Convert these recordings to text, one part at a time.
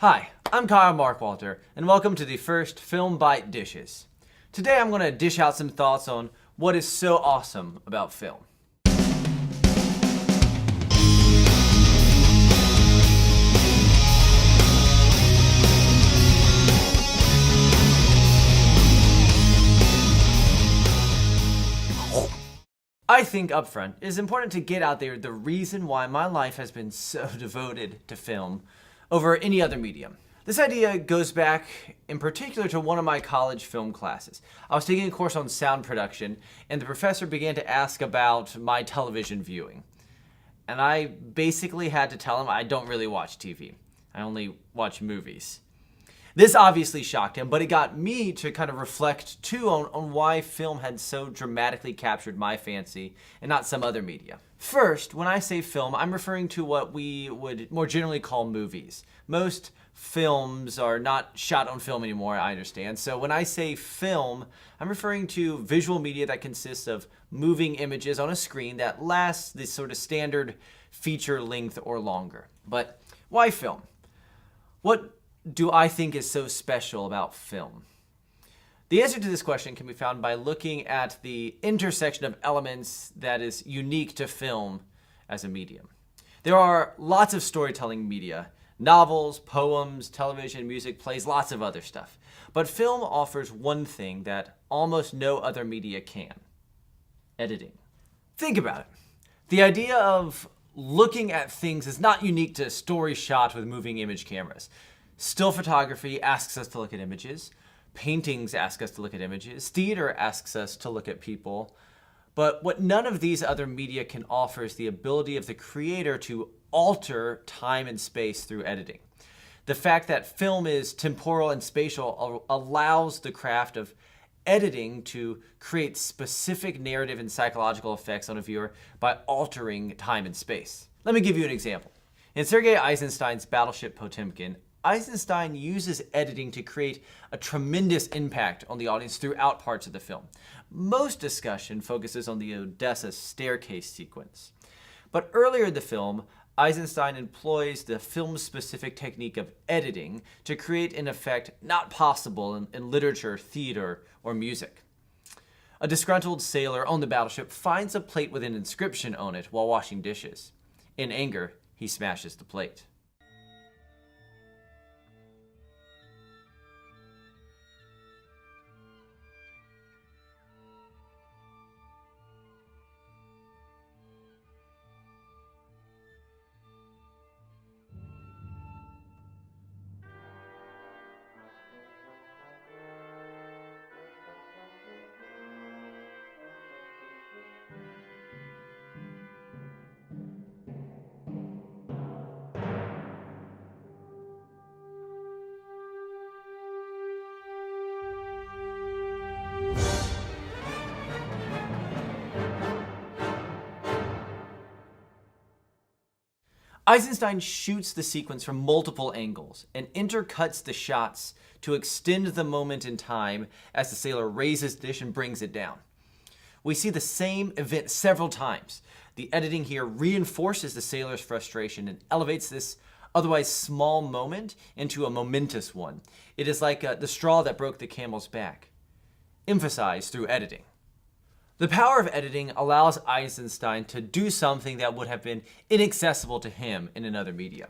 Hi, I'm Kyle Markwalter, and welcome to the first Film Bite Dishes. Today I'm going to dish out some thoughts on what is so awesome about film. I think upfront it is important to get out there the reason why my life has been so devoted to film over any other medium. This idea goes back in particular to one of my college film classes. I was taking a course on sound production, and the professor began to ask about my television viewing. And I basically had to tell him I don't really watch TV. I only watch movies. This obviously shocked him, but it got me to kind of reflect too on why film had so dramatically captured my fancy and not some other media. First, when I say film, I'm referring to what we would more generally call movies. Most films are not shot on film anymore, I understand. So when I say film, I'm referring to visual media that consists of moving images on a screen that lasts this sort of standard feature length or longer. But why film? What do I think is so special about film? The answer to this question can be found by looking at the intersection of elements that is unique to film as a medium. There are lots of storytelling media, novels, poems, television, music, plays, lots of other stuff. But film offers one thing that almost no other media can: editing. Think about it. The idea of looking at things is not unique to stories shot with moving image cameras. Still photography asks us to look at images. Paintings ask us to look at images. Theater asks us to look at people. But what none of these other media can offer is the ability of the creator to alter time and space through editing. The fact that film is temporal and spatial allows the craft of editing to create specific narrative and psychological effects on a viewer by altering time and space. Let me give you an example. In Sergei Eisenstein's Battleship Potemkin, Eisenstein uses editing to create a tremendous impact on the audience throughout parts of the film. Most discussion focuses on the Odessa staircase sequence. But earlier in the film, Eisenstein employs the film-specific technique of editing to create an effect not possible in literature, theater, or music. A disgruntled sailor on the battleship finds a plate with an inscription on it while washing dishes. In anger, he smashes the plate. Eisenstein shoots the sequence from multiple angles and intercuts the shots to extend the moment in time as the sailor raises the dish and brings it down. We see the same event several times. The editing here reinforces the sailor's frustration and elevates this otherwise small moment into a momentous one. It is like the straw that broke the camel's back, emphasized through editing. The power of editing allows Eisenstein to do something that would have been inaccessible to him in another media.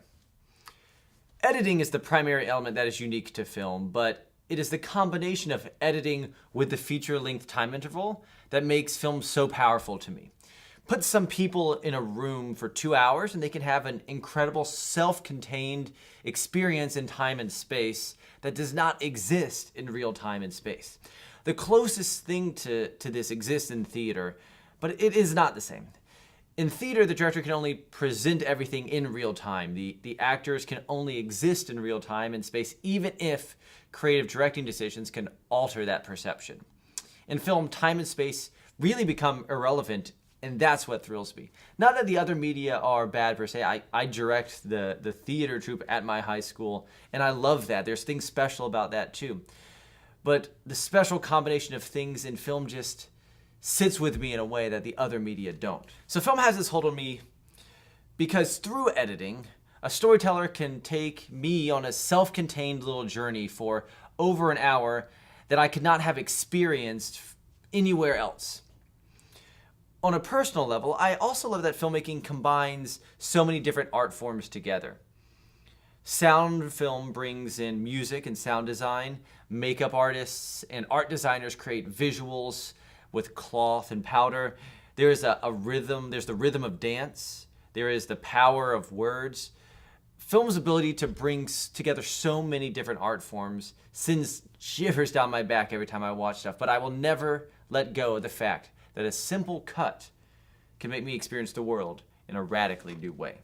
Editing is the primary element that is unique to film, but it is the combination of editing with the feature-length time interval that makes film so powerful to me. Put some people in a room for 2 hours and they can have an incredible self-contained experience in time and space that does not exist in real time and space. The closest thing to this exists in theater, but it is not the same. In theater, the director can only present everything in real time. The actors can only exist in real time and space, even if creative directing decisions can alter that perception. In film, time and space really become irrelevant, and that's what thrills me. Not that the other media are bad per se. I direct the theater troupe at my high school, and I love that. There's things special about that too. But the special combination of things in film just sits with me in a way that the other media don't. So film has this hold on me because through editing, A storyteller can take me on a self-contained little journey for over an hour that I could not have experienced anywhere else. On a personal level, I also love that filmmaking combines so many different art forms together. Sound film brings in music and sound design. Makeup artists and art designers create visuals with cloth and powder. There's a rhythm, there's the rhythm of dance. There is the power of words. Film's ability to bring together so many different art forms sends shivers down my back every time I watch stuff, but I will never let go of the fact that a simple cut can make me experience the world in a radically new way.